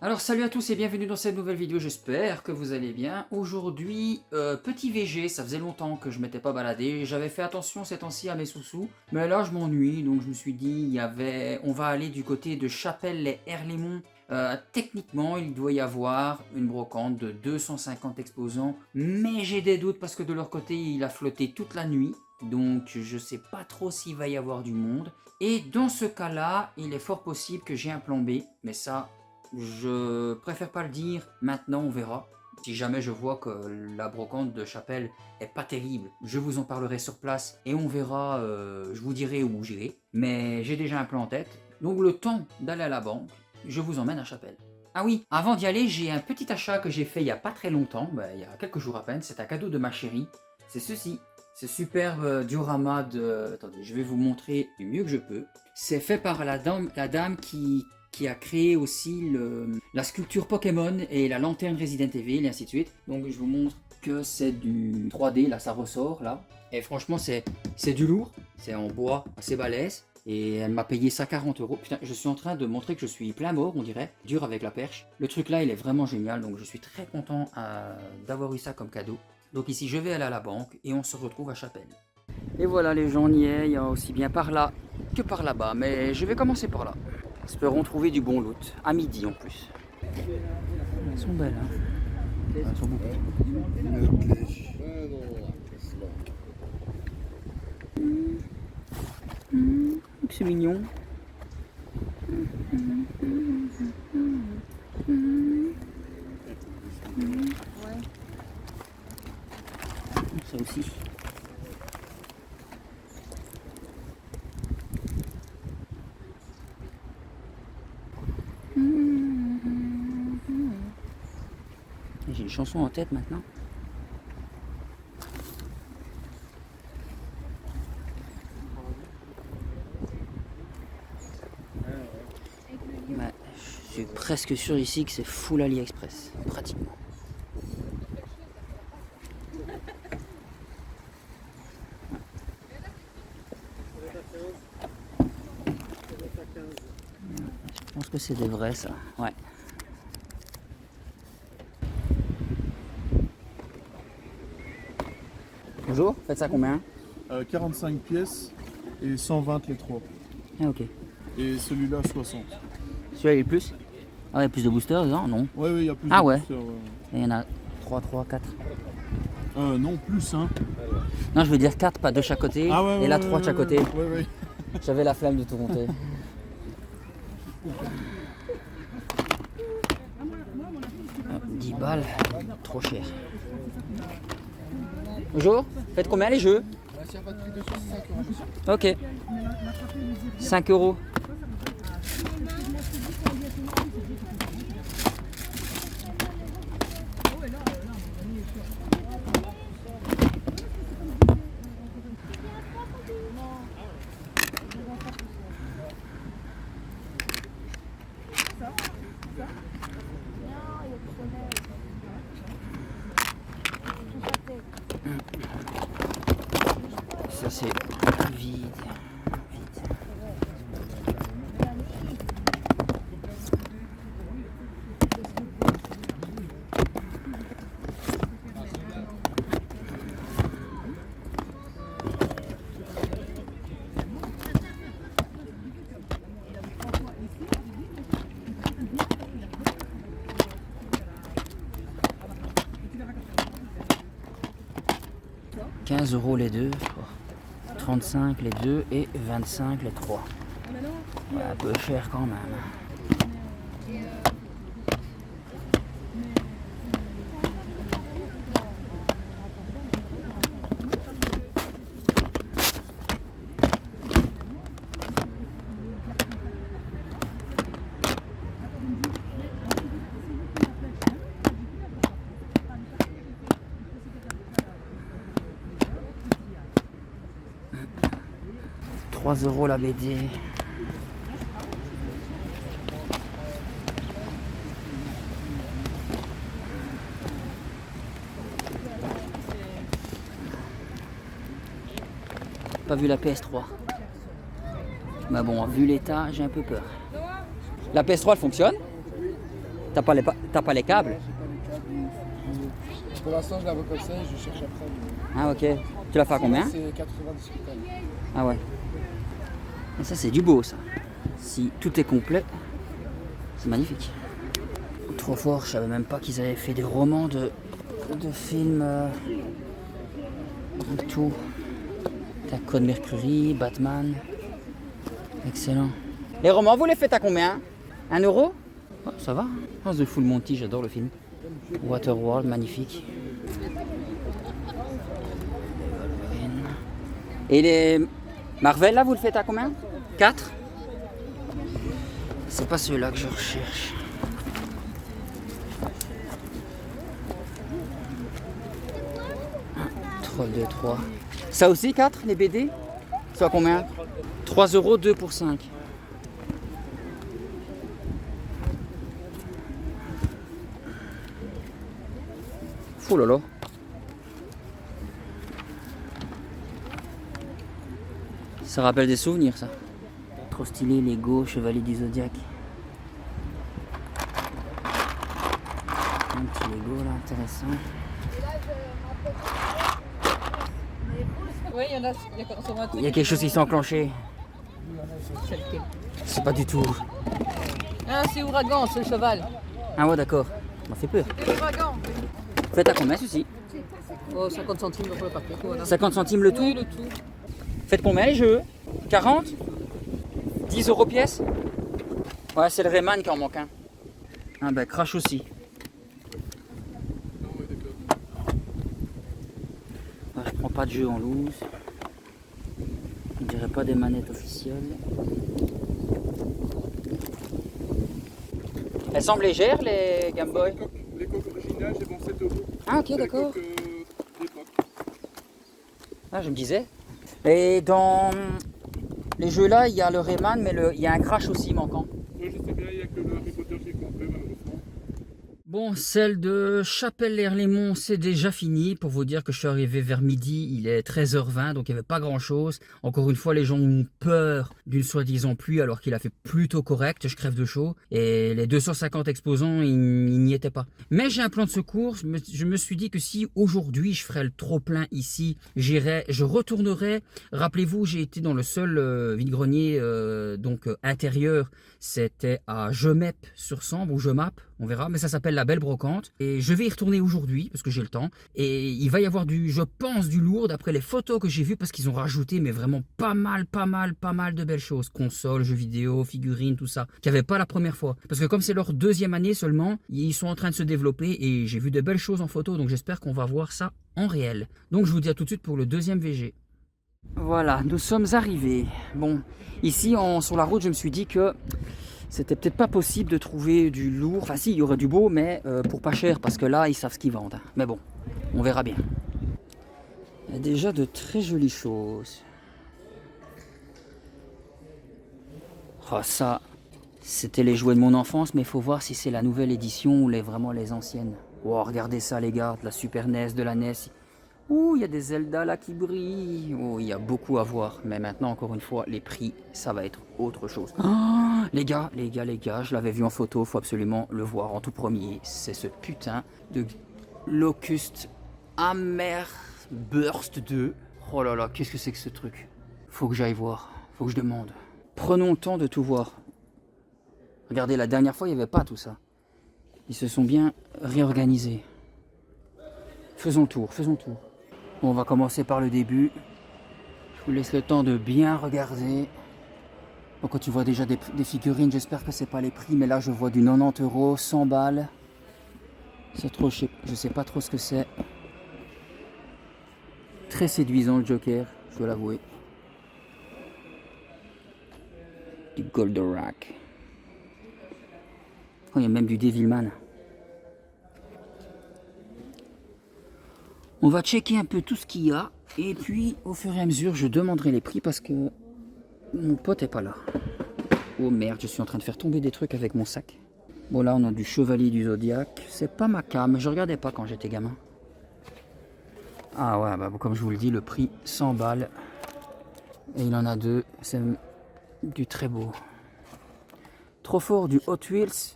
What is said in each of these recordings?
Alors salut à tous et bienvenue dans cette nouvelle vidéo, j'espère que vous allez bien. Aujourd'hui, petit VG, ça faisait longtemps que je m'étais pas baladé, j'avais fait attention ces temps-ci à mes sous-sous, mais là je m'ennuie, donc je me suis dit, on va aller du côté de Chapelle-les-Herlémont. Techniquement, il doit y avoir une brocante de 250 exposants, mais j'ai des doutes parce que de leur côté, il a flotté toute la nuit. Donc je sais pas trop s'il va y avoir du monde. Et dans ce cas-là, il est fort possible que j'ai un plan B, mais ça... je préfère pas le dire, maintenant on verra. Si jamais je vois que la brocante de Chapelle est pas terrible, je vous en parlerai sur place et on verra, je vous dirai où j'irai. Mais j'ai déjà un plan en tête, donc le temps d'aller à la banque, je vous emmène à Chapelle. Ah oui, avant d'y aller, j'ai un petit achat que j'ai fait il y a pas très longtemps, il y a quelques jours à peine, c'est un cadeau de ma chérie. C'est ceci, ce superbe diorama de... Attendez, je vais vous montrer du mieux que je peux. C'est fait par la dame qui a créé aussi la sculpture Pokémon et la lanterne Resident Evil et ainsi de suite. Donc je vous montre que c'est du 3D, là ça ressort là. Et franchement c'est du lourd, c'est en bois assez balèze. Et elle m'a payé ça 40 euros. Putain, je suis en train de montrer que je suis plein mort, on dirait, dur avec la perche. Le truc là il est vraiment génial, donc je suis très content d'avoir eu ça comme cadeau. Donc ici je vais aller à la banque et on se retrouve à Chapelle. Et voilà les gens, on y est, il y a aussi bien par là que par là-bas, mais je vais commencer par là. Espérons trouver du bon loot, à midi en plus. Elles sont belles, hein. Elles sont beaucoup. C'est mignon. Ça aussi. J'ai une chanson en tête maintenant. Ouais, je suis presque sûr ici que c'est full AliExpress, pratiquement. Je pense que c'est des vrais ça, ouais. Bonjour, faites ça combien? 45 pièces et 120 les trois. Ah ok. Et celui-là 60. Celui-là il est plus? Ah ouais, plus de boosters, non? Ouais, il y a plus Ah de ouais. boosters, Il y en a 3, 4. Non, plus, hein. Non, je veux dire 4, pas de chaque côté. Ah ouais, et là 3 de chaque côté. Ouais. J'avais la flemme de tout compter. 10 balles, trop cher. Bonjour, faites combien les jeux? Ok. 5 euros. Ça c'est vide. 15 euros les deux, 35 les deux et 25 les trois. Ouais, un peu cher quand même. 3 euros la BD. Pas vu la PS3. Mais bon, vu l'état, j'ai un peu peur. La PS3 elle fonctionne? T'as pas les câbles? Ouais, j'ai pas les câbles. Pour l'instant, je la vois comme ça et je cherche après. Ah ok. Tu l'as fait à combien? C'est 90 câbles. Ah ouais. Et ça c'est du beau ça. Si tout est complet, c'est magnifique. Trop fort, je savais même pas qu'ils avaient fait des romans de films. Tout. T'as Code Mercury, Batman. Excellent. Les romans, vous les faites à combien? 1 euro? Oh, ça va. Oh, The Full Monty, j'adore le film. Waterworld, magnifique. Et les Marvel, là, vous le faites à combien? 4? C'est pas ceux-là que je recherche. Troll de 3. Ça aussi 4, les BD? C'est à combien? 3 euros, 2 pour 5. Oh là là. Ça rappelle des souvenirs, ça. Trop stylé, Lego, Chevalier du Zodiac. Un petit Lego là, intéressant. Oui, il y en a. Il y a quelque chose qui s'est enclenché. C'est lequel? C'est pas du tout. Ah, c'est Ouragan, c'est le cheval. Ah ouais, d'accord. Ça m'a fait peur. C'est Ouragan. Faites à combien ceci? Oh, 50 centimes pour le papier. Voilà. 50 centimes le tout? Oui, le tout. Faites combien les jeux? 40? 10 euros pièce? Ouais, c'est le Rayman qui en manque un. Ah bah, Crash aussi. Ouais, je prends pas de jeu en loose. On dirait pas des manettes officielles. Elles semblent légères les Game Boy. Les coques originales, j'ai bon 7 euros. Ah ok, Les d'accord. coques d'époque. Ah, je me disais. Et dans les jeux là, il y a le Rayman, mais il y a un Crash aussi manquant. Moi, je sais bien, il n'y a que le Harry Potter qui est complet, malheureusement. Bon, celle de Chapelle-l'Erlémont, c'est déjà fini. Pour vous dire que je suis arrivé vers midi, il est 13h20, donc il n'y avait pas grand-chose. Encore une fois, les gens ont peur d'une soi-disant pluie, alors qu'il a fait plutôt correct, je crève de chaud. Et les 250 exposants, ils n'y étaient pas. Mais j'ai un plan de secours, je me suis dit que si aujourd'hui je ferais le trop-plein ici, je retournerai. Rappelez-vous, j'ai été dans le seul vide-grenier intérieur, c'était à Gemep-sur-Sambre, ou Gemap, on verra, mais ça s'appelle la Belle Brocante. Et je vais y retourner aujourd'hui, parce que j'ai le temps. Et il va y avoir je pense, du lourd, d'après les photos que j'ai vues, parce qu'ils ont rajouté, mais vraiment pas mal de belles choses. Consoles, jeux vidéo, figurines, tout ça, qu'il n'y avait pas la première fois. Parce que comme c'est leur 2e année seulement, ils sont en train de se développer, et j'ai vu de belles choses en photo, donc j'espère qu'on va voir ça en réel. Donc je vous dis à tout de suite pour le 2e VG. Voilà, nous sommes arrivés. Bon, ici, sur la route, je me suis dit que c'était peut-être pas possible de trouver du lourd. Enfin si, il y aurait du beau, mais pour pas cher, parce que là, ils savent ce qu'ils vendent. Hein. Mais bon, on verra bien. Il y a déjà de très jolies choses. Oh, ça, c'était les jouets de mon enfance, mais il faut voir si c'est la nouvelle édition ou vraiment les anciennes. Oh, regardez ça, les gars, de la Super NES, de la NES. Ouh, il y a des Zelda là qui brillent. Oh, il y a beaucoup à voir. Mais maintenant, encore une fois, les prix, ça va être autre chose. Oh, les gars, je l'avais vu en photo. Faut absolument le voir en tout premier. C'est ce putain de Locust Hammer Burst 2. Oh là là, qu'est-ce que c'est que ce truc? Faut que j'aille voir. Faut que je demande. Prenons le temps de tout voir. Regardez, la dernière fois, il n'y avait pas tout ça. Ils se sont bien réorganisés. Faisons le tour, faisons le tour. Bon, on va commencer par le début. Je vous laisse le temps de bien regarder. Bon, quand tu vois déjà des figurines, j'espère que c'est pas les prix, mais là je vois du 90 euros, 100 balles. C'est trop, je sais pas trop ce que c'est. Très séduisant le Joker, je dois l'avouer. Du Goldorak. Oh, il y a même du Devilman. On va checker un peu tout ce qu'il y a. Et puis, au fur et à mesure, je demanderai les prix parce que mon pote est pas là. Oh merde, je suis en train de faire tomber des trucs avec mon sac. Bon, là, on a du Chevalier du Zodiac. C'est pas ma cam, je regardais pas quand j'étais gamin. Ah ouais, bah, comme je vous le dis, le prix 100 balles. Et il en a deux. C'est du très beau. Trop fort, du Hot Wheels.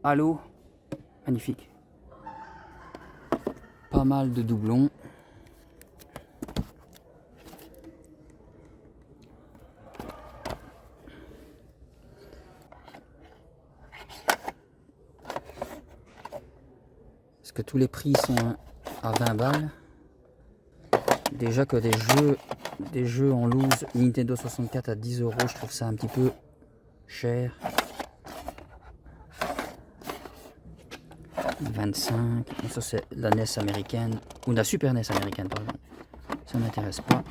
Halo. Magnifique. Pas mal de doublons. Parce que tous les prix sont à 20 balles. Déjà que des jeux en loose Nintendo 64 à 10 €, je trouve ça un petit peu cher. 25, ça c'est la NES américaine, ou la Super NES américaine pardon. Ça m'intéresse pas.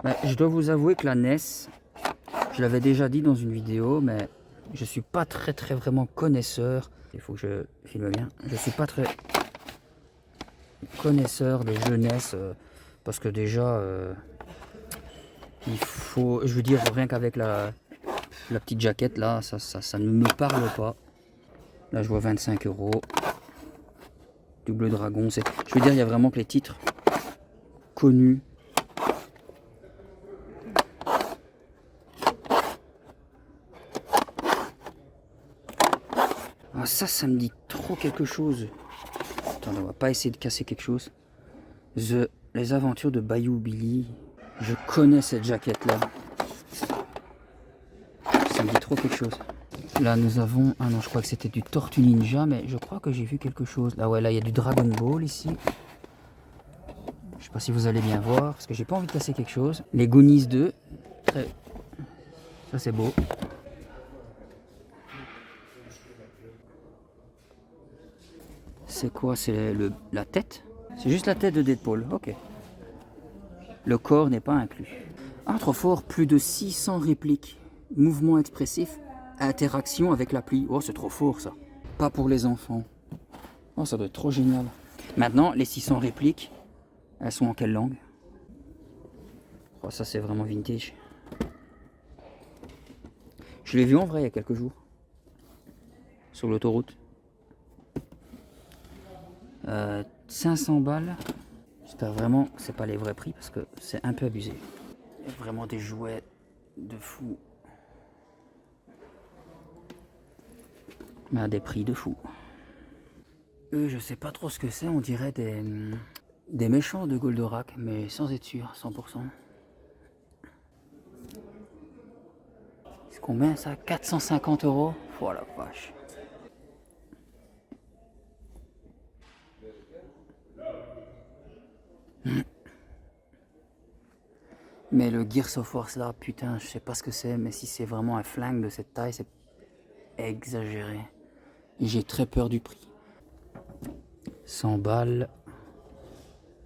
Mais je dois vous avouer que la NES, je l'avais déjà dit dans une vidéo, mais je suis pas très vraiment connaisseur. Il faut que je filme bien. Je suis pas très connaisseur des jeux NES parce que déjà il faut, je veux dire, rien qu'avec la petite jaquette là, ça ne me parle pas. Là je vois 25 €. Double Dragon, je veux dire, il y a vraiment que les titres connus. Ah, ça me dit trop quelque chose. Attends, on va pas essayer de casser quelque chose. Les aventures de Bayou Billy. Je connais cette jaquette là. Ça me dit trop quelque chose. Là nous avons... Ah non, je crois que c'était du Tortue Ninja, mais je crois que j'ai vu quelque chose. Ah ouais, là il y a du Dragon Ball ici. Je sais pas si vous allez bien voir, parce que j'ai pas envie de casser quelque chose. Les Goonies 2. Ça c'est beau. C'est quoi? C'est la tête? C'est juste la tête de Deadpool, ok. Le corps n'est pas inclus. Ah, trop fort, plus de 600 répliques. Mouvements expressifs, interaction avec l'appli. Oh, c'est trop fort ça. Pas pour les enfants. Oh, ça doit être trop génial. Maintenant, les 600 répliques, elles sont en quelle langue? Oh, ça c'est vraiment vintage. Je l'ai vu en vrai il y a quelques jours. Sur l'autoroute. 500 balles. J'espère vraiment que c'est pas les vrais prix parce que c'est un peu abusé. Il y a vraiment des jouets de fou. Mais à des prix de fou. Eux, je sais pas trop ce que c'est. On dirait des méchants de Goldorak, mais sans être sûr, 100%. C'est combien ça? 450 €. Oh la vache. Mais le Gears of War là, putain, je sais pas ce que c'est, mais si c'est vraiment un flingue de cette taille, c'est exagéré. Et j'ai très peur du prix. 100 balles.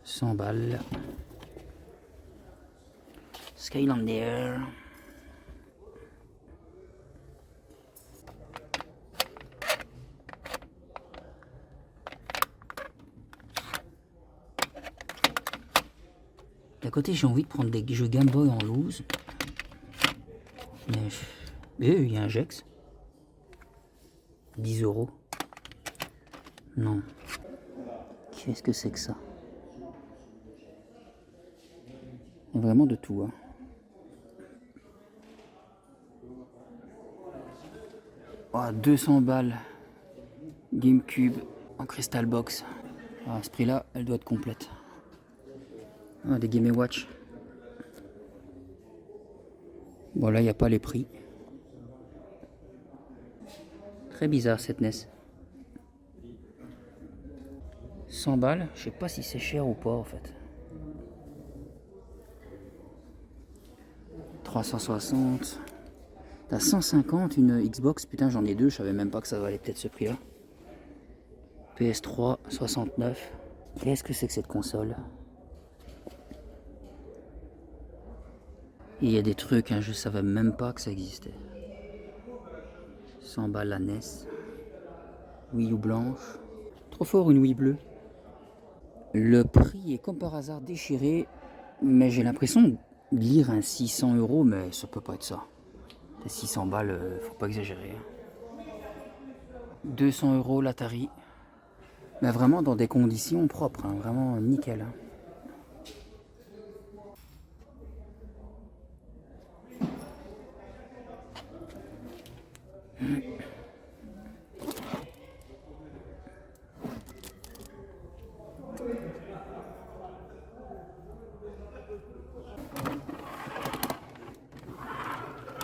100 balles. Skylander. D'un côté, j'ai envie de prendre des jeux Game Boy en loose. Mais il y a un Gex. 10 €. Non. Qu'est-ce que c'est que ça? Il y a vraiment de tout. Hein. Oh, 200 balles. GameCube en Crystal Box. À ce prix-là, elle doit être complète. Ah, des Game & Watch. Bon, là, il n'y a pas les prix. Très bizarre cette NES. 100 balles, je sais pas si c'est cher ou pas en fait. 360. T'as 150 une Xbox, putain j'en ai deux, je savais même pas que ça valait peut-être ce prix là. PS3, 69. Qu'est-ce que c'est que cette console? Il y a des trucs, hein, je savais même pas que ça existait. 100 balles la NES. Wii U blanche. Trop fort une Wii bleue. Le prix est comme par hasard déchiré, mais j'ai l'impression de lire un 600 €, mais ça peut pas être ça. Les 600 balles, faut pas exagérer. 200 € l'Atari. Mais vraiment dans des conditions propres, hein, vraiment nickel. Hein.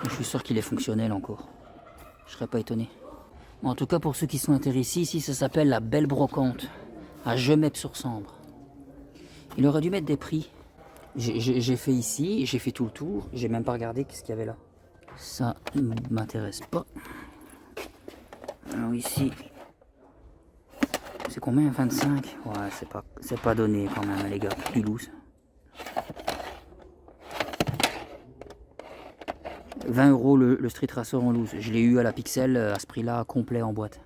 Je suis sûr qu'il est fonctionnel encore. Je serais pas étonné. En tout cas, pour ceux qui sont intéressés, ici, ça s'appelle la Belle Brocante, à Gemep-sur-Sambre. Il aurait dû mettre des prix. J'ai fait ici, j'ai fait tout le tour, j'ai même pas regardé qu'est-ce qu'il y avait là. Ça ne m'intéresse pas. Alors ici, c'est combien? 25? Ouais, c'est pas donné quand même, les gars, du loose. 20 € le Street Racer en loose. Je l'ai eu à la Pixel à ce prix-là, complet en boîte.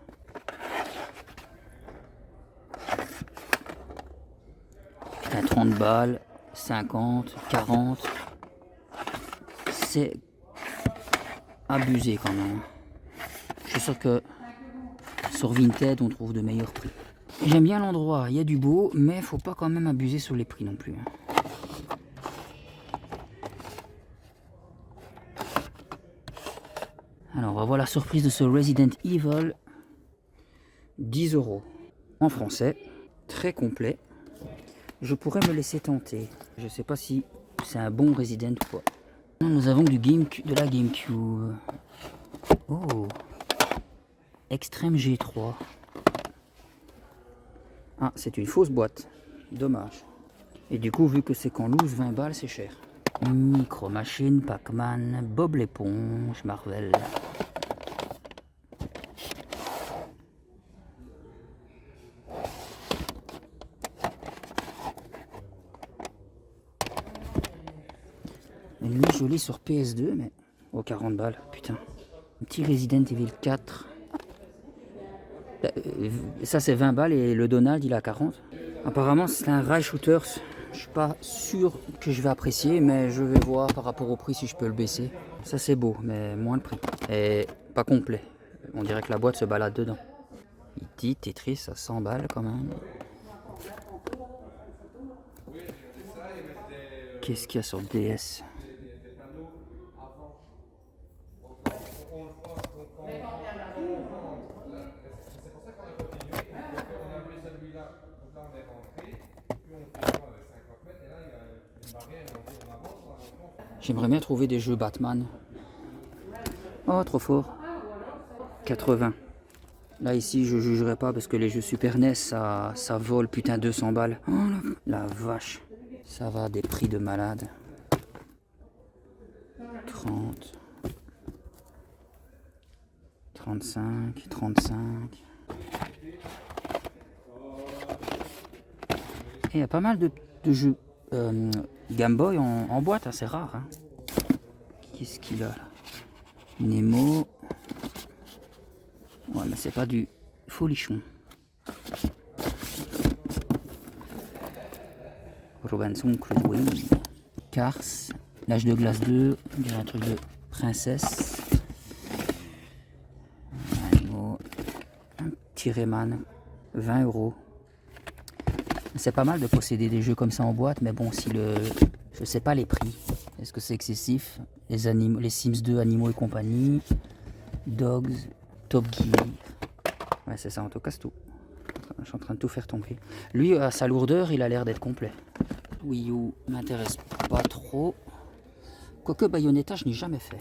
À 30 balles, 50, 40. C'est abusé quand même. Je suis sûr que sur Vinted, on trouve de meilleurs prix. J'aime bien l'endroit, il y a du beau, mais faut pas quand même abuser sur les prix non plus. Alors, on va voir la surprise de ce Resident Evil. 10 € en français, très complet. Je pourrais me laisser tenter. Je sais pas si c'est un bon Resident ou pas. Nous avons de la GameCube. Oh, Extreme G3. Ah, c'est une fausse boîte. Dommage. Et du coup, vu que c'est qu'en loose, 20 balles, c'est cher. Micro Machine, Pac-Man, Bob l'éponge, Marvel. Et lui, je l'ai sur PS2, mais... Oh, 40 balles, putain. Un petit Resident Evil 4. Ça, c'est 20 balles et le Donald, il a 40. Apparemment, c'est un rail shooter. Je suis pas sûr que je vais apprécier, mais je vais voir par rapport au prix si je peux le baisser. Ça, c'est beau, mais moins le prix. Et pas complet. On dirait que la boîte se balade dedans. E.T. Tetris à 100 balles quand même. Qu'est-ce qu'il y a sur DS? J'aimerais bien trouver des jeux Batman. Oh, trop fort. 80. Là, ici, je jugerai pas parce que les jeux Super NES, ça vole putain 200 balles. Oh, la vache. Ça va à des prix de malade. 30. 35. 35. Et il y a pas mal de jeux Game Boy en boîte, c'est rare. Hein. Qu'est-ce qu'il a là? Nemo. Ouais, mais c'est pas du folichon. Robinson Crusoe. Cars. L'âge de glace 2. On dirait un truc de princesse. Un petit Rayman. 20 €. C'est pas mal de posséder des jeux comme ça en boîte, mais bon, si je sais pas les prix. Est-ce que c'est excessif? Les Sims 2, Animaux et compagnie. Dogs, Top Gear. Ouais, c'est ça, en tout cas, c'est tout. Je suis en train de tout faire tomber. Lui, à sa lourdeur, il a l'air d'être complet. Wii U m'intéresse pas trop. Quoique Bayonetta, je n'ai jamais fait.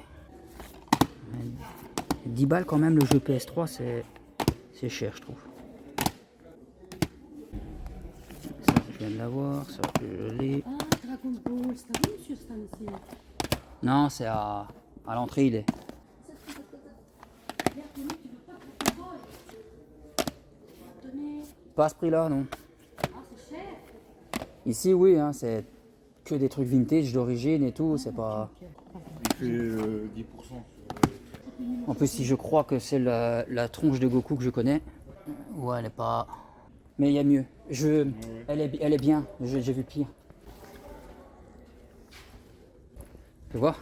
10 balles quand même, le jeu PS3, c'est cher, je trouve. Ça, je viens de l'avoir, ça, je l'ai. Ah, Dragon Ball, c'est à vous, monsieur Stanley? Non, c'est à l'entrée, il est. Pas à ce prix-là, non. Ah, c'est cher. Ici, oui, hein, c'est que des trucs vintage d'origine et tout, c'est pas... Il fait 10%. En plus, si je crois que c'est la tronche de Goku que je connais, ouais, elle est pas... Mais il y a mieux. Elle est bien, j'ai vu pire. Tu vois?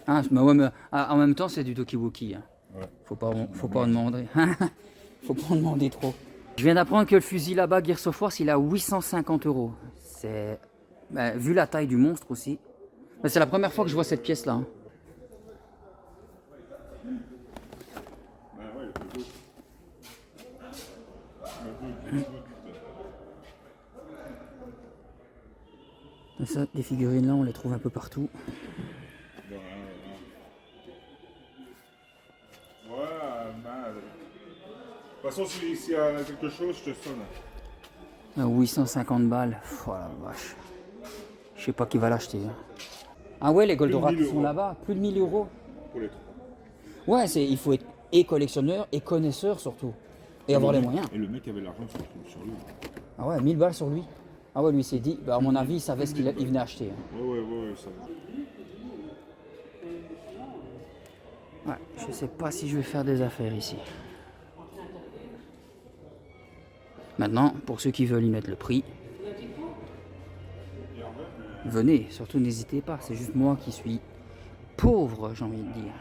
Ah, mais ouais, mais en même temps, c'est du Tokiwoki. Hein. Ouais. Faut pas en demander. Faut pas en demander trop. Je viens d'apprendre que le fusil là-bas, Gears of War, il est à 850 €. C'est... vu la taille du monstre aussi. Mais c'est la première fois que je vois cette pièce-là. Hein. Et ça, des figurines là, on les trouve un peu partout. Ouais, mal. De toute façon, s'il y a quelque chose, je te sonne. 850 balles. Oh la vache. Je sais pas qui va l'acheter. Hein. Ah ouais, les Goldorak sont là-bas. Plus de 1000 € Pour les trois. Ouais, il faut être et collectionneur et connaisseur surtout. Et avoir les moyens. Et le mec avait l'argent sur lui. Ah ouais, 1000 balles sur lui. Ah ouais, lui s'est dit, bah à mon avis, il savait ce qu'il venait acheter. Hein. Ouais, ça va. Ouais, je sais pas si je vais faire des affaires ici. Maintenant, pour ceux qui veulent y mettre le prix, venez, surtout n'hésitez pas, c'est juste moi qui suis pauvre, j'ai envie de dire.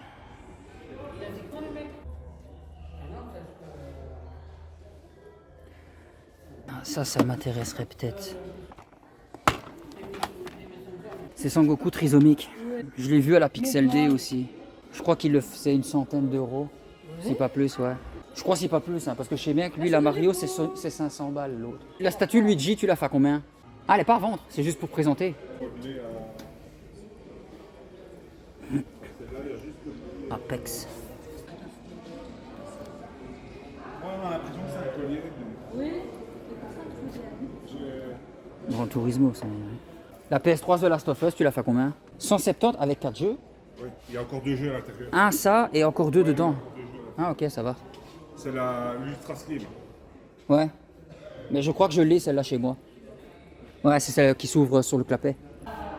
Ah, ça m'intéresserait peut-être. C'est Sangoku trisomique. Je l'ai vu à la Pixel D aussi. Je crois qu'il le faisait une centaine d'euros. Si pas plus, ouais. Je crois si pas plus, hein, parce que je sais bien que lui, la Mario, c'est 500 balles l'autre. La statue Luigi, tu la fais à combien? Ah, elle est pas à vendre, c'est juste pour présenter. Apex. Moi, on a l'impression que c'est un collier. Oui. Grand Turismo, ça. La PS3 de Last of Us, tu la fais à combien? 170 avec 4 jeux. Oui, il y a encore 2 jeux à l'intérieur. Un, ça, et encore 2 dedans. Ah, ok, ça va. C'est l'Ultra Slim. Ouais. Mais je crois que je l'ai celle-là chez moi. Ouais, c'est celle qui s'ouvre sur le clapet.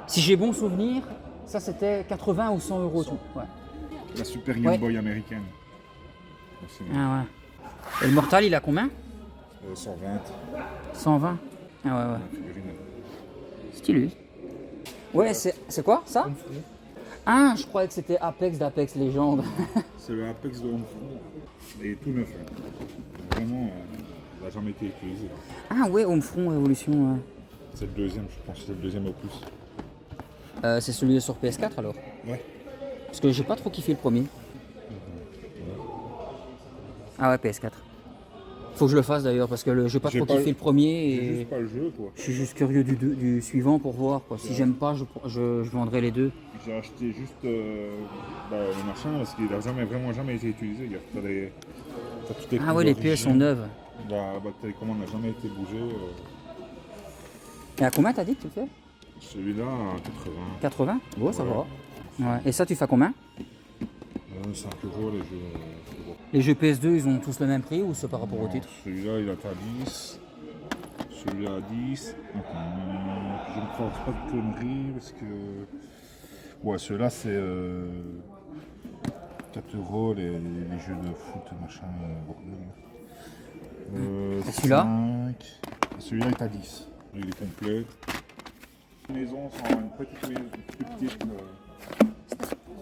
Si j'ai bon souvenir, ça c'était 80 ou 100 € tout. Ouais. La Super Game Boy américaine. Aussi, Ah ouais. Et le Mortal, il a combien? 120. 120. Ah ouais, ouais. Figurine. Stylé. Ouais, c'est quoi ça? Ah, je croyais que c'était Apex d'Apex Legends. C'est le Apex de Homefront. Et tout neuf. Hein. Vraiment, il n'a jamais été utilisé. Ah ouais, Homefront Révolution. Ouais. C'est le deuxième, je pense. C'est le deuxième opus. C'est celui sur PS4 alors? Ouais. Parce que j'ai pas trop kiffé le premier. Ah ouais, PS4. Faut que je le fasse d'ailleurs parce que j'ai pas trop kiffé le premier C'est et juste pas le jeu, quoi. je suis juste curieux du suivant pour voir quoi. Si j'aime pas, je vendrai les deux. J'ai acheté juste le machin parce qu'il n'a vraiment jamais été utilisé. T'as toutes les Ah ouais, les pièces sont neuves. La télécommande n'a jamais été bougée. Et à combien t'as dit que tu le fais? Celui-là, à 80. 80? Bon, ça Voilà. va. Ouais. Et ça, tu fais à combien? 5 € les jeux. Les jeux PS2, ils ont tous le même prix ou c'est par rapport au titre? Celui-là, il est à 10. Celui-là à 10. Je ne pense pas de conneries parce que. Ouais, celui-là, c'est 4 € les jeux de foot, machin, bordel. Et celui-là? 5. Celui-là est à 10. Il est complet. Une maison sans une petite maison plus petite.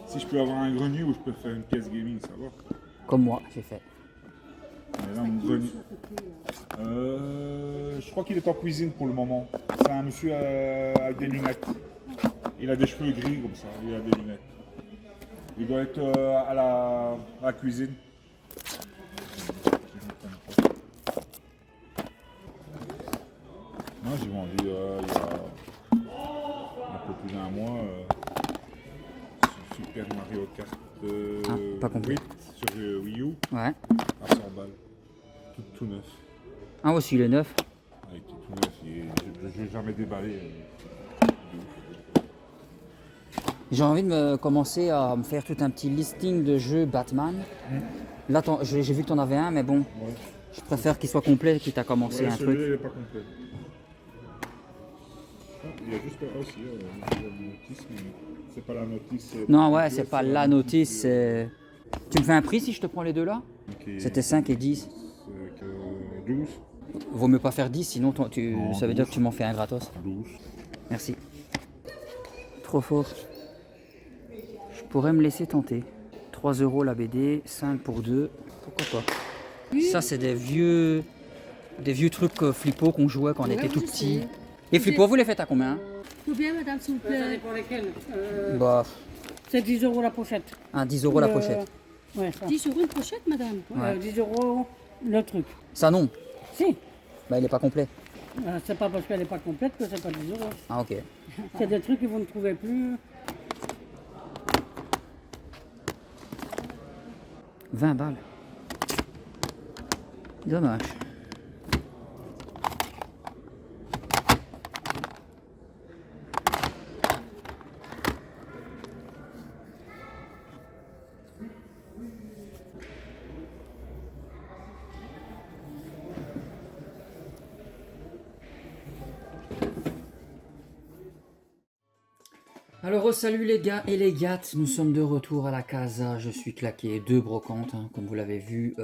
Si je peux avoir un grenier où je peux faire une pièce gaming, ça va. Comme moi, j'ai fait. Mais là, mon grenier. Je crois qu'il est en cuisine pour le moment. C'est un monsieur avec des lunettes. Il a des cheveux gris comme ça, il a des lunettes. Il doit être à la cuisine. Moi, j'ai vendu il y a un peu plus d'un mois Super Mario Kart pas compris. 8 sur Wii U Ouais. à 100 balles. Tout neuf. Ah aussi, il est neuf. Ouais, tout neuf. Je ne l'ai jamais déballé. J'ai envie de commencer à me faire tout un petit listing de jeux Batman. Là, j'ai vu que tu en avais un, mais bon, Ouais. je préfère qu'il soit complet quitte à commencer Ouais, un celui-là, truc. il n'est pas complet. Il y a juste là aussi, il y a une notice, mais c'est pas la notice. Non, ouais, c'est pas la notice. Tu me fais un prix si je te prends les deux là? Okay. C'était 5 et 10. 12. Vaut mieux pas faire 10, sinon Non, ça veut dire 12. que tu m'en fais un gratos. 12. Merci. Trop fort. Je pourrais me laisser tenter. 3 € la BD, 5 pour 2. Pourquoi pas? Ça, c'est des vieux Des vieux trucs flippos qu'on jouait quand on Ouais, était tout je petit. sais. Les flippos, vous les faites à combien? Combien, madame, s'il vous Ça plaît? dépend lesquels. Bah, C'est 10 euros la pochette. 10 € la pochette. Ouais, ça. 10 euros une pochette, madame. Ouais. 10 euros le truc. Ça non. Si. Bah, il est pas complet. C'est pas parce qu'elle n'est pas complète que c'est pas 10 euros. Ah, ok. C'est des trucs que vous ne trouvez plus. 20 balles. Dommage. Alors salut les gars et les gattes, nous sommes de retour à la casa, je suis claqué, 2 brocantes, hein, comme vous l'avez vu,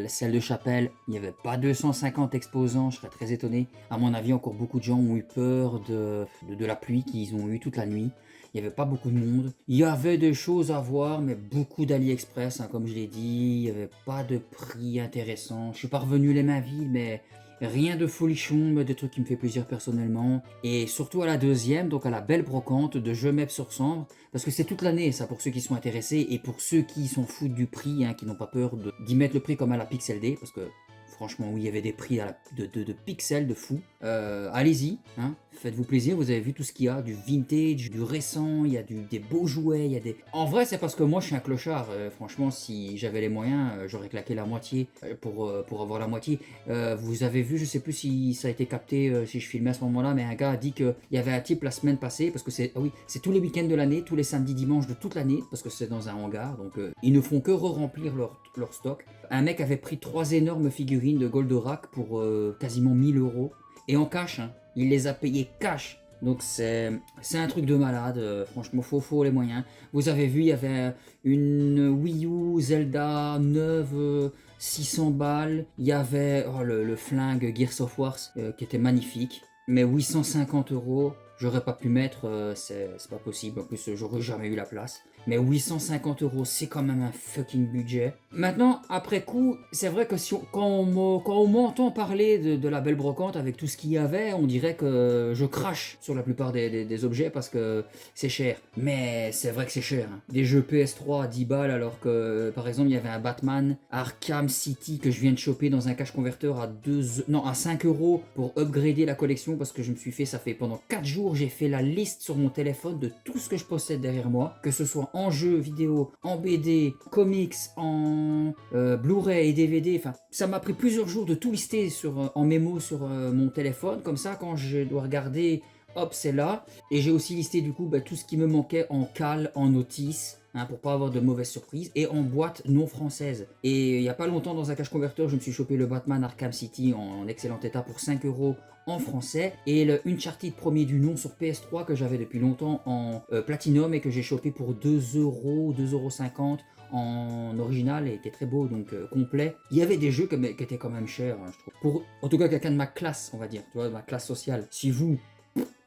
celle de Chapelle, il n'y avait pas 250 exposants, je serais très étonné, à mon avis encore beaucoup de gens ont eu peur de la pluie qu'ils ont eu toute la nuit, il n'y avait pas beaucoup de monde, il y avait des choses à voir mais beaucoup d'AliExpress, hein, comme je l'ai dit, il n'y avait pas de prix intéressant, je suis pas revenu les mains vides mais... Rien de folichon, mais des trucs qui me fait plaisir personnellement. Et surtout à la deuxième, donc à la belle brocante de Gemep sur Sambre. Parce que c'est toute l'année ça pour ceux qui sont intéressés. Et pour ceux qui s'en foutent du prix, hein, qui n'ont pas peur d'y mettre le prix comme à la Pixel D. Parce que franchement, oui, il y avait des prix de pixels de fou. Allez-y, hein, faites-vous plaisir. Vous avez vu tout ce qu'il y a, du vintage, du récent, il y a des beaux jouets, il y a des... En vrai, c'est parce que moi, je suis un clochard. Franchement, si j'avais les moyens, j'aurais claqué la moitié pour avoir la moitié. Vous avez vu, je sais plus si ça a été capté, si je filmais à ce moment-là, mais un gars a dit qu'il y avait un type la semaine passée, parce que c'est c'est tous les week-ends de l'année, tous les samedis, dimanches de toute l'année, parce que c'est dans un hangar, donc ils ne font que re-remplir leur stock. Un mec avait pris 3 énormes figurines de Goldorak pour quasiment 1000 €. Et en cash, hein. Il les a payés cash. Donc c'est un truc de malade, franchement faut les moyens. Vous avez vu, il y avait une Wii U Zelda neuve, 600 balles. Il y avait le flingue Gears of War qui était magnifique. Mais 850 €, j'aurais pas pu mettre, c'est pas possible. En plus, j'aurais jamais eu la place. Mais 850 €, c'est quand même un fucking budget. Maintenant, après coup, c'est vrai que quand on m'entend parler de la belle brocante avec tout ce qu'il y avait, on dirait que je crache sur la plupart des objets parce que c'est cher. Mais c'est vrai que c'est cher. Hein. Des jeux PS3 à 10 balles alors que, par exemple, il y avait un Batman Arkham City que je viens de choper dans un cache converteur à 5 € pour upgrader la collection parce que je me suis fait, ça fait pendant 4 jours, j'ai fait la liste sur mon téléphone de tout ce que je possède derrière moi, que ce soit en jeux vidéo, en BD, comics, en Blu-ray et DVD. Enfin, ça m'a pris plusieurs jours de tout lister en mémo sur mon téléphone. Comme ça, quand je dois regarder, hop, c'est là. Et j'ai aussi listé du coup tout ce qui me manquait en cale, en notice. Hein, pour pas avoir de mauvaises surprises, et en boîte non française. Et il n'y a pas longtemps, dans un cache converteur, je me suis chopé le Batman Arkham City en excellent état pour 5 € en français, et le Uncharted premier du nom sur PS3 que j'avais depuis longtemps en Platinum et que j'ai chopé pour 2 €, 2,50 € en original et était très beau, donc complet. Il y avait des jeux qui étaient quand même chers, hein, je trouve. Pour, en tout cas, quelqu'un de ma classe, on va dire, tu vois, de ma classe sociale. Si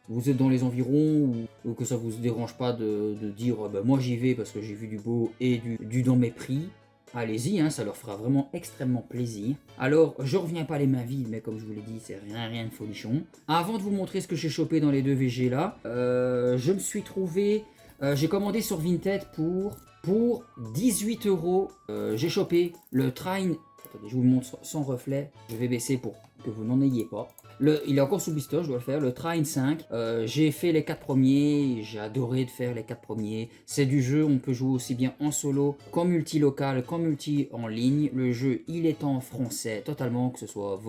vous êtes dans les environs ou que ça vous dérange pas de dire moi j'y vais parce que j'ai vu du beau et du dans mes prix, allez-y, hein, ça leur fera vraiment extrêmement plaisir. Alors je reviens pas les mains vides, mais comme je vous l'ai dit, c'est rien de folichon. Avant de vous montrer ce que j'ai chopé dans les 2 VG là, je me suis trouvé, j'ai commandé sur Vinted pour 18 €. J'ai chopé le Train. Attendez, je vous le montre sans reflet, je vais baisser pour que vous n'en ayez pas. Il est encore sous blister, je dois le faire, le Train 5. J'ai fait les 4 premiers, j'ai adoré de faire les 4 premiers. C'est du jeu, on peut jouer aussi bien en solo, qu'en multi-local, qu'en multi en ligne. Le jeu, il est en français totalement, que ce soit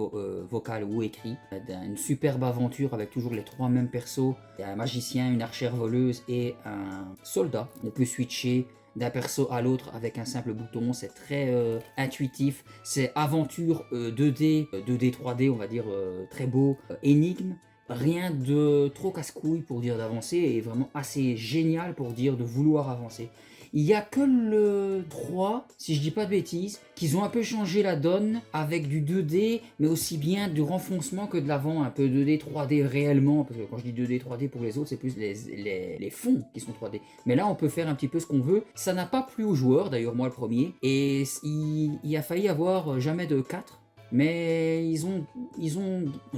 vocal ou écrit. Une superbe aventure avec toujours les 3 mêmes persos. Il y a un magicien, une archère voleuse et un soldat. On peut switcher d'un perso à l'autre avec un simple bouton, c'est très intuitif, c'est aventure 2D, 2D, 3D on va dire, très beau, énigme, rien de trop casse-couille pour dire d'avancer et vraiment assez génial pour dire de vouloir avancer. Il n'y a que le 3, si je dis pas de bêtises, qu'ils ont un peu changé la donne avec du 2D, mais aussi bien du renfoncement que de l'avant, un peu 2D, 3D réellement, parce que quand je dis 2D, 3D pour les autres, c'est plus les fonds qui sont 3D. Mais là, on peut faire un petit peu ce qu'on veut. Ça n'a pas plu aux joueurs, d'ailleurs moi le premier, et il a failli avoir jamais de 4, Mais ils ont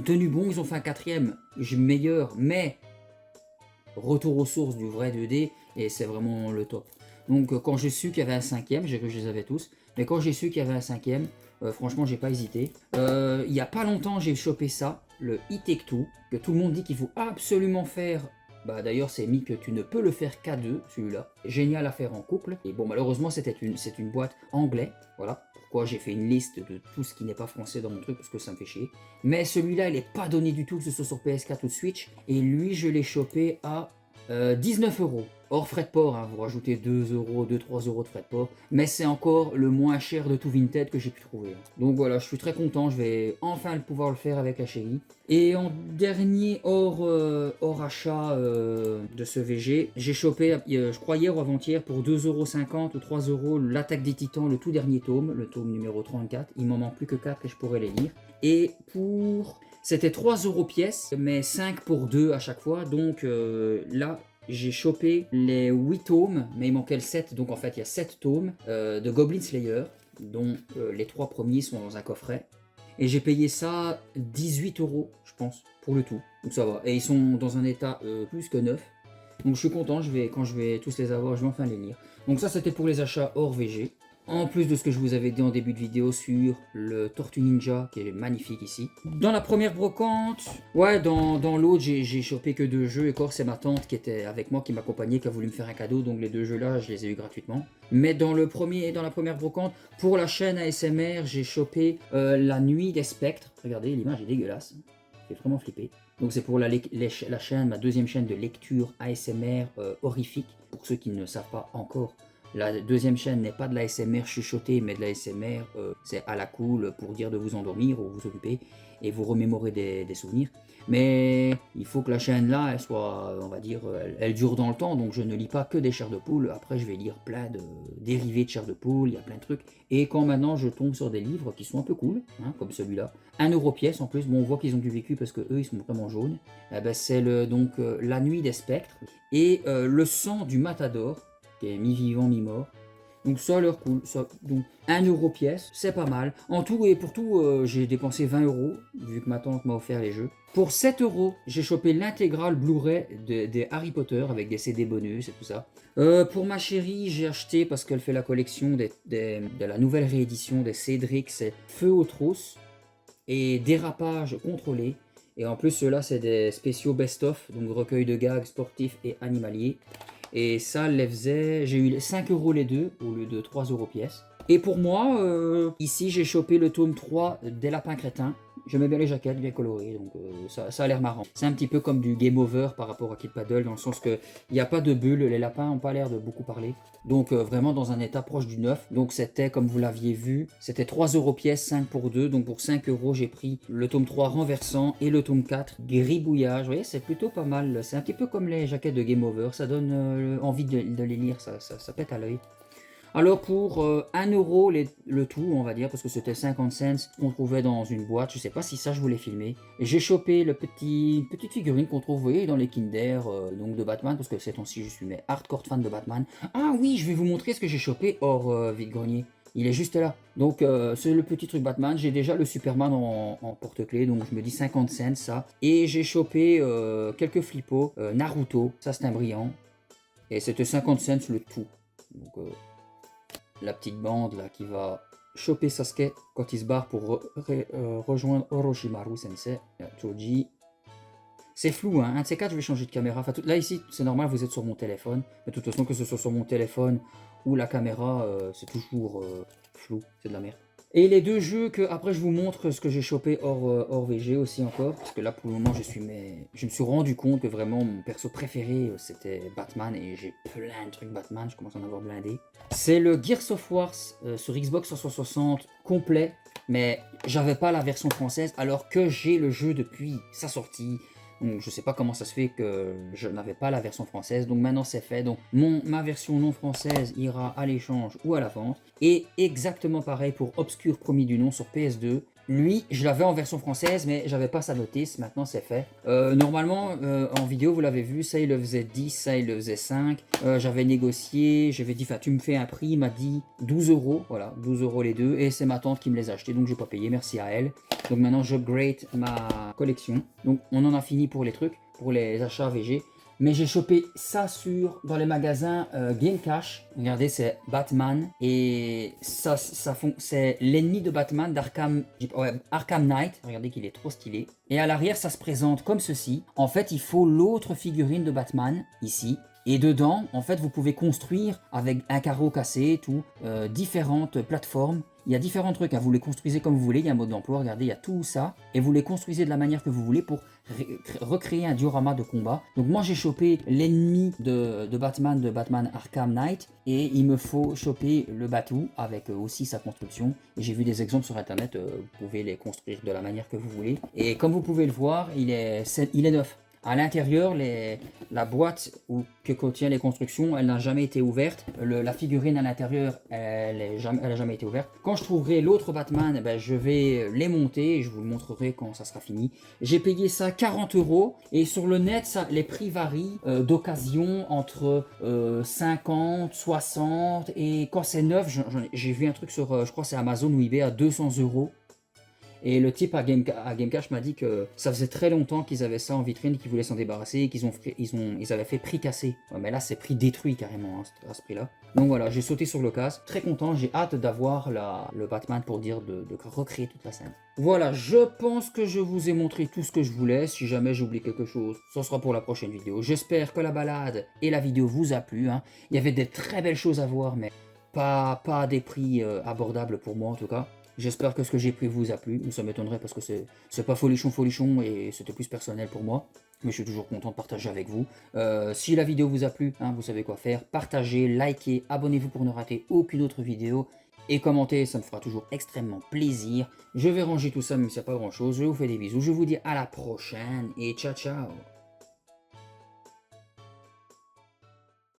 tenu bon, ils ont fait un 4e meilleur, mais retour aux sources du vrai 2D, et c'est vraiment le top. Donc quand j'ai su qu'il y avait un 5e, j'ai cru que je les avais tous, mais quand j'ai su qu'il y avait un 5e, franchement j'ai pas hésité. Il y a pas longtemps j'ai chopé ça, le It Take Two, que tout le monde dit qu'il faut absolument faire. Bah d'ailleurs c'est mis que tu ne peux le faire qu'à deux, celui-là. Génial à faire en couple. Et bon malheureusement c'est une boîte anglais, voilà. Pourquoi j'ai fait une liste de tout ce qui n'est pas français dans mon truc, parce que ça me fait chier. Mais celui-là il est pas donné du tout, que ce soit sur PS4 ou Switch. Et lui je l'ai chopé à 19 €. Hors frais de port, hein, vous rajoutez 2 €, 2-3 € de frais de port. Mais c'est encore le moins cher de tout Vinted que j'ai pu trouver. Donc voilà, je suis très content, je vais enfin pouvoir le faire avec la chérie. Et en dernier hors achat de ce VG, j'ai chopé, je crois hier ou avant-hier, pour 2,50 € ou 3 € l'Attaque des Titans, le tout dernier tome, le tome numéro 34. Il m'en manque plus que 4 et je pourrais les lire. Et pour... C'était 3 € pièce, mais 5 pour 2 à chaque fois. Donc là, j'ai chopé les 8 tomes, mais il manquait le 7. Donc en fait, il y a 7 tomes de Goblin Slayer, dont les 3 premiers sont dans un coffret. Et j'ai payé ça 18 €, je pense, pour le tout. Donc ça va. Et ils sont dans un état plus que neuf. Donc je suis content, quand je vais tous les avoir, je vais enfin les lire. Donc ça, c'était pour les achats hors VG. En plus de ce que je vous avais dit en début de vidéo sur le Tortue Ninja, qui est magnifique ici. Dans la première brocante, ouais, dans l'autre, j'ai chopé que 2 jeux. Et encore, c'est ma tante qui était avec moi, qui m'accompagnait, qui a voulu me faire un cadeau. Donc les 2 jeux-là, je les ai eu gratuitement. Mais dans la première brocante, pour la chaîne ASMR, j'ai chopé La Nuit des Spectres. Regardez, l'image est dégueulasse. Ça fait vraiment flipper. Donc c'est pour la chaîne, ma deuxième chaîne de lecture ASMR horrifique. Pour ceux qui ne savent pas encore. La deuxième chaîne n'est pas de l'ASMR chuchoté, mais de l'ASMR, c'est à la cool pour dire de vous endormir ou vous occuper et vous remémorer des souvenirs. Mais il faut que la chaîne là, elle soit, on va dire, elle dure dans le temps, donc je ne lis pas que des chairs de poule. Après je vais lire plein de dérivés de chairs de poule, il y a plein de trucs. Et quand maintenant je tombe sur des livres qui sont un peu cool, hein, comme celui-là, 1 € pièce en plus, bon on voit qu'ils ont du vécu parce que eux ils sont vraiment jaunes. Eh ben, c'est La Nuit des Spectres et Le Sang du Matador, qui est mi-vivant, mi-mort. Donc ça a l'air cool. Donc 1 € pièce, c'est pas mal. En tout et pour tout, j'ai dépensé 20 €, vu que ma tante m'a offert les jeux. Pour 7 €, j'ai chopé l'intégrale Blu-ray des Harry Potter, avec des CD bonus et tout ça. Pour ma chérie, j'ai acheté, parce qu'elle fait la collection de la nouvelle réédition des Cédric, c'est Feu aux trousses et Dérapage contrôlé. Et en plus, ceux-là, c'est des spéciaux best-of, donc recueil de gags sportifs et animaliers. Et ça les faisait, j'ai eu 5 € les deux au lieu de 3 € pièce. Et pour moi, ici j'ai chopé le tome 3 des Lapins Crétins. J'aimais bien les jaquettes, bien colorées, donc ça a l'air marrant. C'est un petit peu comme du Game Over par rapport à Kid Paddle, dans le sens que il n'y a pas de bulles, les lapins n'ont pas l'air de beaucoup parler. Donc vraiment dans un état proche du neuf. Donc c'était, comme vous l'aviez vu, c'était 3 € pièce, 5 pour 2. Donc pour 5 € j'ai pris le tome 3 renversant et le tome 4 gribouillage. Vous voyez, c'est plutôt pas mal. C'est un petit peu comme les jaquettes de Game Over. Ça donne envie de les lire, ça pète à l'œil. Alors pour 1 € le tout, on va dire, parce que c'était 50 cents qu'on trouvait dans une boîte, je sais pas si ça je voulais filmer. J'ai chopé le petite figurine qu'on trouve, vous voyez, dans les Kinder, donc de Batman, parce que ces temps-ci je suis mais hardcore fan de Batman. Ah oui, je vais vous montrer ce que j'ai chopé hors vide-grenier. Il est juste là. Donc c'est le petit truc Batman. J'ai déjà le Superman en porte-clés, donc je me dis 50 cents ça. Et j'ai chopé quelques flippos, Naruto, ça c'est un brillant. Et c'était 50 cents le tout. Donc la petite bande là qui va choper Sasuke quand il se barre pour rejoindre Orochimaru Sensei, Choji. C'est flou, hein. Un de ces quatre, je vais changer de caméra. Enfin, là ici, c'est normal, vous êtes sur mon téléphone. Mais de toute façon, que ce soit sur mon téléphone ou la caméra, c'est toujours flou. C'est de la merde. Et les deux jeux que après je vous montre ce que j'ai chopé hors VG aussi encore, parce que là pour le moment je me suis rendu compte que vraiment mon perso préféré c'était Batman et j'ai plein de trucs Batman, je commence à en avoir blindé. C'est le Gears of War sur Xbox 360 complet, mais j'avais pas la version française alors que j'ai le jeu depuis sa sortie. Donc je sais pas comment ça se fait que je n'avais pas la version française, donc maintenant c'est fait, donc ma version non française ira à l'échange ou à la vente, et exactement pareil pour Obscur Promis du Nom sur PS2, lui, je l'avais en version française, mais j'avais pas sa notice, maintenant c'est fait. Normalement, en vidéo, vous l'avez vu, ça il le faisait 10, ça il le faisait 5. J'avais négocié, j'avais dit, tu me fais un prix, il m'a dit 12 €, voilà, 12 € les deux, et c'est ma tante qui me les a achetés, donc j'ai pas payé, merci à elle. Donc maintenant, j'upgrade ma collection. Donc on en a fini pour les trucs, pour les achats VG. Mais j'ai chopé ça dans les magasins Game Cash. Regardez, c'est Batman. Et c'est l'ennemi de Batman d'Arkham Arkham Knight. Regardez qu'il est trop stylé. Et à l'arrière, ça se présente comme ceci. En fait, il faut l'autre figurine de Batman, ici. Et dedans, en fait, vous pouvez construire avec un carreau cassé, tout, différentes plateformes. Il y a différents trucs, hein. Vous les construisez comme vous voulez, il y a un mode d'emploi, regardez, il y a tout ça. Et vous les construisez de la manière que vous voulez pour recréer un diorama de combat. Donc moi j'ai chopé l'ennemi de Batman Arkham Knight. Et il me faut choper le Batou avec aussi sa construction. J'ai vu des exemples sur internet, vous pouvez les construire de la manière que vous voulez. Et comme vous pouvez le voir, il est neuf. À l'intérieur, la boîte que contient les constructions, elle n'a jamais été ouverte. La figurine à l'intérieur, elle n'a jamais été ouverte. Quand je trouverai l'autre Batman, ben, je vais les monter et je vous le montrerai quand ça sera fini. J'ai payé ça 40 € et sur le net, les prix varient d'occasion entre 50, 60 et quand c'est neuf, j'ai vu un truc sur, je crois c'est Amazon ou eBay à 200 €. Et le type à Game Cash m'a dit que ça faisait très longtemps qu'ils avaient ça en vitrine, qu'ils voulaient s'en débarrasser et qu'ils avaient fait prix cassé. Ouais, mais là, c'est prix détruit carrément hein, à ce prix-là. Donc voilà, j'ai sauté sur l'occasion. Très content, j'ai hâte d'avoir le Batman pour dire de recréer toute la scène. Voilà, je pense que je vous ai montré tout ce que je voulais. Si jamais j'oublie quelque chose, ce sera pour la prochaine vidéo. J'espère que la balade et la vidéo vous a plu. Hein. Il y avait des très belles choses à voir, mais pas à des prix abordables pour moi en tout cas. J'espère que ce que j'ai pris vous a plu, ça m'étonnerait parce que c'est pas folichon et c'était plus personnel pour moi. Mais je suis toujours content de partager avec vous. Si la vidéo vous a plu, hein, vous savez quoi faire. Partagez, likez, abonnez-vous pour ne rater aucune autre vidéo. Et commentez, ça me fera toujours extrêmement plaisir. Je vais ranger tout ça même s'il n'y a pas grand chose. Je vous fais des bisous, je vous dis à la prochaine et ciao ciao.